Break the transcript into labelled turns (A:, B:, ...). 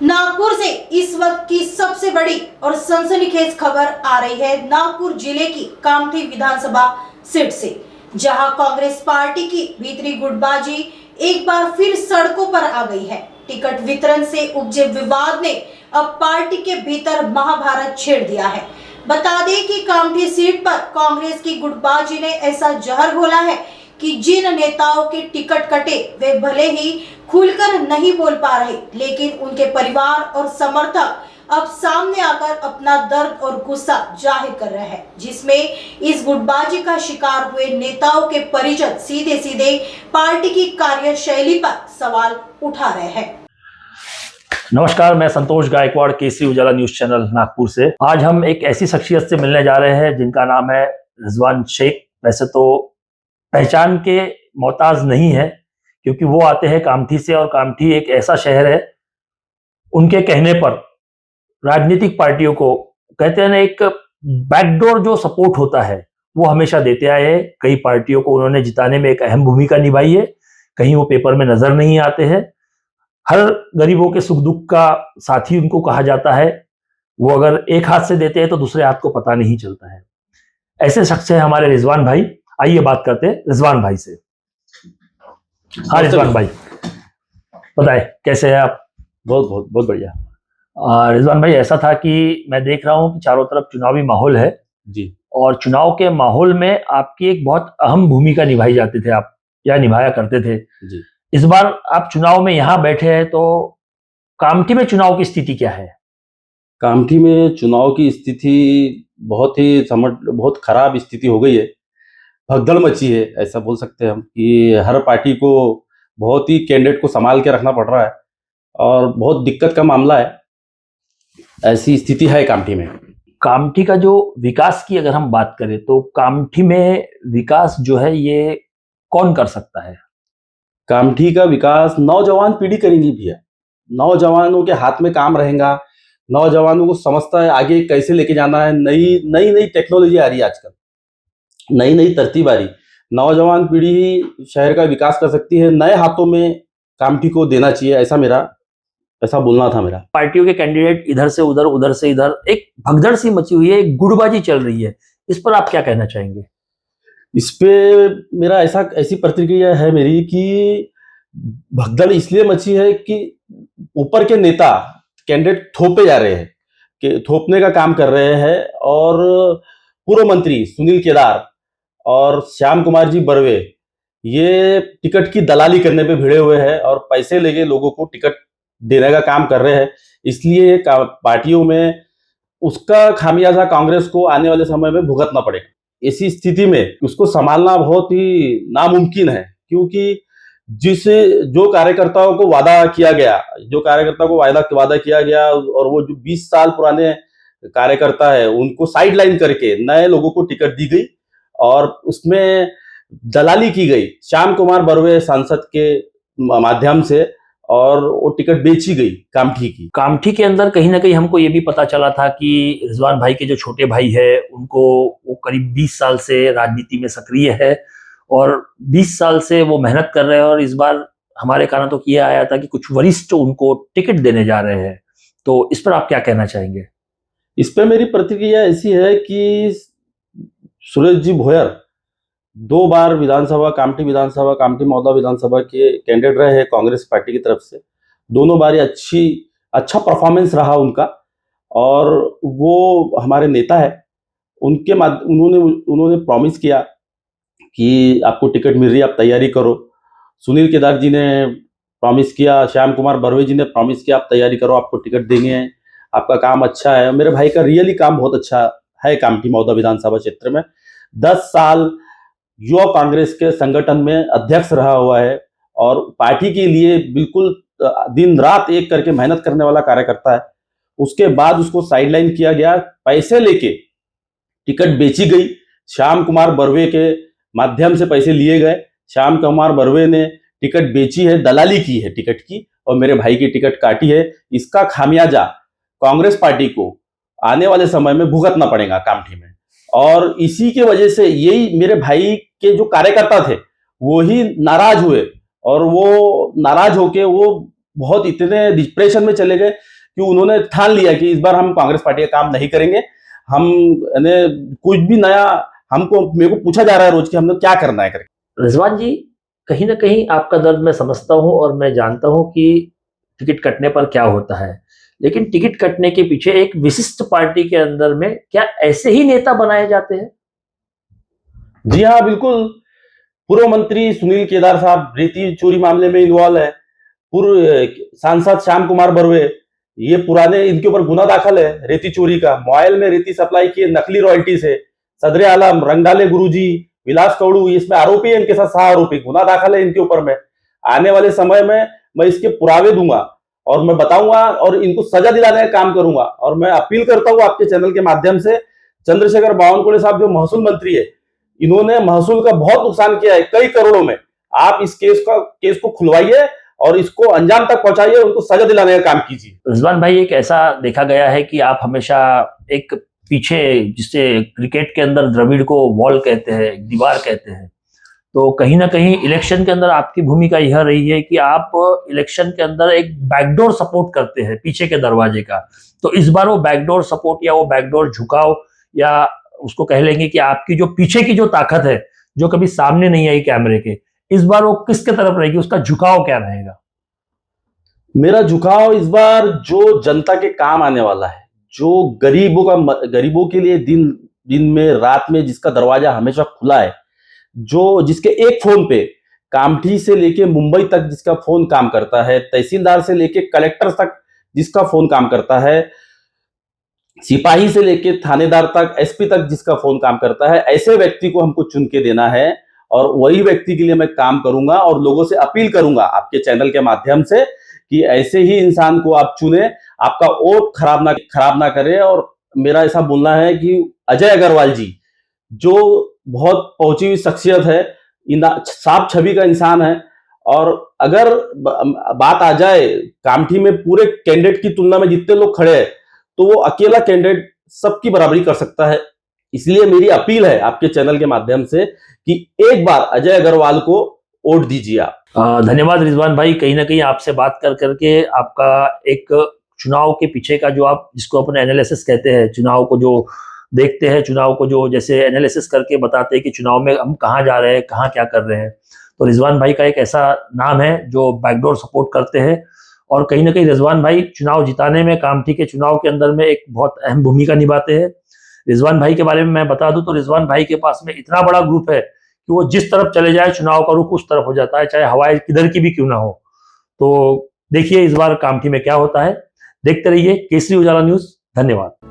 A: नागपुर से इस वक्त की सबसे बड़ी और सनसनीखेज खबर आ रही है नागपुर जिले की कामठी विधानसभा सीट से, जहां कांग्रेस पार्टी की भीतरी गुटबाजी एक बार फिर सड़कों पर आ गई है। टिकट वितरण से उपजे विवाद ने अब पार्टी के भीतर महाभारत छेड़ दिया है। बता दें कि कामठी सीट पर कांग्रेस की गुटबाजी ने ऐसा जहर घोला है कि जिन नेताओं के टिकट कटे वे भले ही खुलकर नहीं बोल पा रहे, लेकिन उनके परिवार और समर्थक अब सामने आकर अपना दर्द और गुस्सा जाहिर कर रहे हैं, जिसमें इस गुटबाजी का शिकार हुए नेताओं के परिजन सीधे सीधे पार्टी की कार्यशैली पर सवाल उठा रहे हैं।
B: नमस्कार, मैं संतोष गायकवाड़, केसरी उजाला न्यूज चैनल नागपुर से। आज हम एक ऐसी शख्सियत से मिलने जा रहे हैं जिनका नाम है रिजवान शेख। वैसे तो पहचान के मोहताज नहीं है, क्योंकि वो आते हैं कामठी से, और कामठी एक ऐसा शहर है, उनके कहने पर राजनीतिक पार्टियों को कहते हैं ना, एक बैकडोर जो सपोर्ट होता है वो हमेशा देते आए हैं। कई पार्टियों को उन्होंने जिताने में एक अहम भूमिका निभाई है। कहीं वो पेपर में नजर नहीं आते हैं। हर गरीबों के सुख दुख का साथी उनको कहा जाता है। वो अगर एक हाथ से देते हैं तो दूसरे हाथ को पता नहीं चलता है। ऐसे शख्स है हमारे रिजवान भाई। आइए बात करते हैं रिजवान भाई से। हाँ रिजवान भाई, बताए कैसे हैं आप?
C: बहुत बहुत बहुत बढ़िया
B: रिजवान भाई, ऐसा था कि मैं देख रहा हूँ कि चारों तरफ चुनावी माहौल है
C: जी।
B: और चुनाव के माहौल में आपकी एक बहुत अहम भूमिका निभाई जाती थे आप, या निभाया करते थे
C: जी।
B: इस बार आप चुनाव में यहाँ बैठे हैं, तो कामठी में चुनाव की स्थिति क्या है?
C: कामठी में चुनाव की स्थिति बहुत खराब स्थिति हो गई है। भगदड़ मची है, ऐसा बोल सकते हैं हम कि हर पार्टी को बहुत ही कैंडिडेट को संभाल के रखना पड़ रहा है और बहुत दिक्कत का मामला है। ऐसी स्थिति है कामठी में।
B: कामठी का जो विकास की अगर हम बात करें तो कामठी में विकास जो है ये कौन कर सकता है?
C: कामठी का विकास नौजवान पीढ़ी करेंगी भैया। नौजवानों के हाथ में काम रहेगा। नौजवानों को समझता है आगे कैसे लेके जाना है। नई नई नई टेक्नोलॉजी आ रही है आजकल, नई नई तरतीब आ रही। नौजवान पीढ़ी ही शहर का विकास कर सकती है। नए हाथों में कामठी को देना चाहिए, ऐसा बोलना था मेरा।
B: पार्टियों के कैंडिडेट इधर से उधर, उधर से इधर, एक भगदड़ सी मची हुई है, एक गुटबाजी चल रही है। इस पर आप क्या कहना चाहेंगे?
C: इस पे मेरा ऐसी प्रतिक्रिया है मेरी कि भगदड़ इसलिए मची है कि ऊपर के नेता कैंडिडेट थोपे जा रहे हैं, कि थोपने का काम कर रहे हैं। और पूर्व मंत्री सुनील केदार और श्याम कुमार जी बर्वे ये टिकट की दलाली करने पे भिड़े हुए हैं और पैसे लेके लोगों को टिकट देने का काम कर रहे हैं। इसलिए पार्टियों में उसका खामियाजा कांग्रेस को आने वाले समय में भुगतना पड़ेगा। ऐसी स्थिति में उसको संभालना बहुत ही नामुमकिन है, क्योंकि जो कार्यकर्ताओं को वादा किया गया और वो जो 20 साल पुराने कार्यकर्ता है उनको साइडलाइन करके नए लोगों को टिकट दी गई और उसमें दलाली की गई श्याम कुमार बर्वे सांसद के माध्यम से, और वो टिकट बेची गई कामठी की।
B: कामठी के अंदर कहीं ना कहीं हमको ये भी पता चला था कि रिजवान भाई के जो छोटे भाई है उनको, वो करीब 20 साल से राजनीति में सक्रिय है और 20 साल से वो मेहनत कर रहे हैं, और इस बार हमारे कानों तो ये आया था कि कुछ वरिष्ठ उनको टिकट देने जा रहे हैं। तो इस पर आप क्या कहना चाहेंगे?
C: इस पर मेरी प्रतिक्रिया ऐसी है कि सुरेश जी भोयर 2 बार कामठी मौदा विधानसभा के कैंडिडेट रहे हैं कांग्रेस पार्टी की तरफ से। दोनों बार अच्छा परफॉर्मेंस रहा उनका, और वो हमारे नेता है। उन्होंने प्रॉमिस किया कि आपको टिकट मिल रही है, आप तैयारी करो। सुनील केदार जी ने प्रॉमिस किया, श्याम कुमार बर्वे जी ने प्रॉमिस किया, आप तैयारी करो, आपको टिकट देंगे, आपका काम अच्छा है। मेरे भाई का रियली काम बहुत अच्छा है कामठी मौदा विधानसभा क्षेत्र में। 10 साल युवा कांग्रेस के संगठन में अध्यक्ष रहा हुआ है और पार्टी के लिए बिल्कुल दिन रात एक करके मेहनत करने वाला कार्यकर्ता है। उसके बाद उसको साइडलाइन किया गया, पैसे लेके टिकट बेची गई। श्याम कुमार बर्वे के माध्यम से पैसे लिए गए। श्याम कुमार बर्वे ने टिकट बेची है, दलाली की है टिकट की, और मेरे भाई की टिकट काटी है। इसका खामियाजा कांग्रेस पार्टी को आने वाले समय में भुगतना पड़ेगा कामठी में। और इसी के वजह से यही मेरे भाई के जो कार्यकर्ता थे वो ही नाराज हुए, और वो नाराज होके वो बहुत इतने डिप्रेशन में चले गए कि उन्होंने ठान लिया कि इस बार हम कांग्रेस पार्टी का काम नहीं करेंगे। हम कुछ भी नया मेरे को पूछा जा रहा है रोज कि हमने क्या करना है करके।
B: रिजवान जी, कहीं ना कहीं आपका दर्द मैं समझता हूं और मैं जानता हूं कि टिकट कटने पर क्या होता है, लेकिन टिकट कटने के पीछे एक विशिष्ट पार्टी के अंदर में क्या ऐसे ही नेता बनाए जाते हैं?
C: जी हाँ, बिल्कुल। पूर्व मंत्री सुनील केदार साहब रेती चोरी मामले में इन्वॉल्व है। पूर्व सांसद श्याम कुमार बर्वे, ये पुराने इनके ऊपर गुना दाखिल है रेती चोरी का। मोबाइल में रेती सप्लाई किए नकली रॉयल्टी से। सदरे आलम, रंगडाले गुरुजी, विलास कौड़ू, इसमें आरोपी है, इनके साथ 6 आरोपी, गुना दाखिल है इनके ऊपर में। आने वाले समय में मैं इसके पुरावे दूंगा और मैं बताऊंगा और इनको सजा दिलाने का काम करूंगा। और मैं अपील करता हूं आपके चैनल के माध्यम से, चंद्रशेखर बावनकुळे साहब जो महसूल मंत्री है, इन्होंने महसूल का बहुत नुकसान किया है कई करोड़ों में। आप इस केस को खुलवाइए और इसको अंजाम तक पहुंचाइए, उनको सजा दिलाने का काम कीजिए।
B: रिजवान भाई, एक ऐसा देखा गया है कि आप हमेशा एक पीछे, जिसे क्रिकेट के अंदर द्रविड़ को वॉल कहते हैं, दीवार कहते हैं, तो कहीं ना कहीं इलेक्शन के अंदर आपकी भूमिका यह रही है कि आप इलेक्शन के अंदर एक बैकडोर सपोर्ट करते हैं पीछे के दरवाजे का। तो इस बार वो बैकडोर सपोर्ट या वो बैकडोर झुकाव, या उसको कह लेंगे कि आपकी जो पीछे की जो ताकत है, जो कभी सामने नहीं आई कैमरे के, इस बार वो किसके तरफ रहेगी, उसका झुकाव क्या रहेगा?
C: मेरा झुकाव इस बार जो जनता के काम आने वाला है, जो गरीबों के लिए दिन में रात में जिसका दरवाजा हमेशा खुला है, जो जिसके एक फोन पे कामठी से लेके मुंबई तक जिसका फोन काम करता है, तहसीलदार से लेके कलेक्टर तक जिसका फोन काम करता है, सिपाही से लेके थानेदार तक, एसपी तक जिसका फोन काम करता है, ऐसे व्यक्ति को हमको चुन के देना है। और वही व्यक्ति के लिए मैं काम करूंगा और लोगों से अपील करूंगा आपके चैनल के माध्यम से कि ऐसे ही इंसान को आप चुने, आपका वोट खराब ना करे। और मेरा ऐसा बोलना है कि अजय अग्रवाल जी, जो बहुत पहुंची हुई शख्सियत है, साफ छवि का इंसान है, और अगर बात आ जाए कामठी में पूरे कैंडिडेट की तुलना में जितने लोग खड़े हैं, तो वो अकेला कैंडिडेट सबकी बराबरी कर सकता है। इसलिए मेरी अपील है आपके चैनल के माध्यम से कि एक बार अजय अग्रवाल को वोट दीजिए आप।
B: धन्यवाद रिजवान भाई, कहीं ना कहीं आपसे बात कर करके आपका एक चुनाव के पीछे का जो आप जिसको अपन एनालिसिस कहते हैं, चुनाव को जो देखते हैं, चुनाव को जो जैसे एनालिसिस करके बताते हैं कि चुनाव में हम कहाँ जा रहे हैं, कहाँ क्या कर रहे हैं, तो रिजवान भाई का एक ऐसा नाम है जो बैकडोर सपोर्ट करते हैं। और कहीं ना कहीं रिजवान भाई चुनाव जिताने में, कामठी के चुनाव के अंदर में एक बहुत अहम भूमिका निभाते हैं। रिजवान भाई के बारे में मैं बता दूं तो रिजवान भाई के पास में इतना बड़ा ग्रुप है कि वो जिस तरफ चले जाए चुनाव का रुख उस तरफ हो जाता है, चाहे हवाएं किधर की भी क्यों ना हो। तो देखिए इस बार कामठी में क्या होता है, देखते रहिए केसरी उजाला न्यूज। धन्यवाद।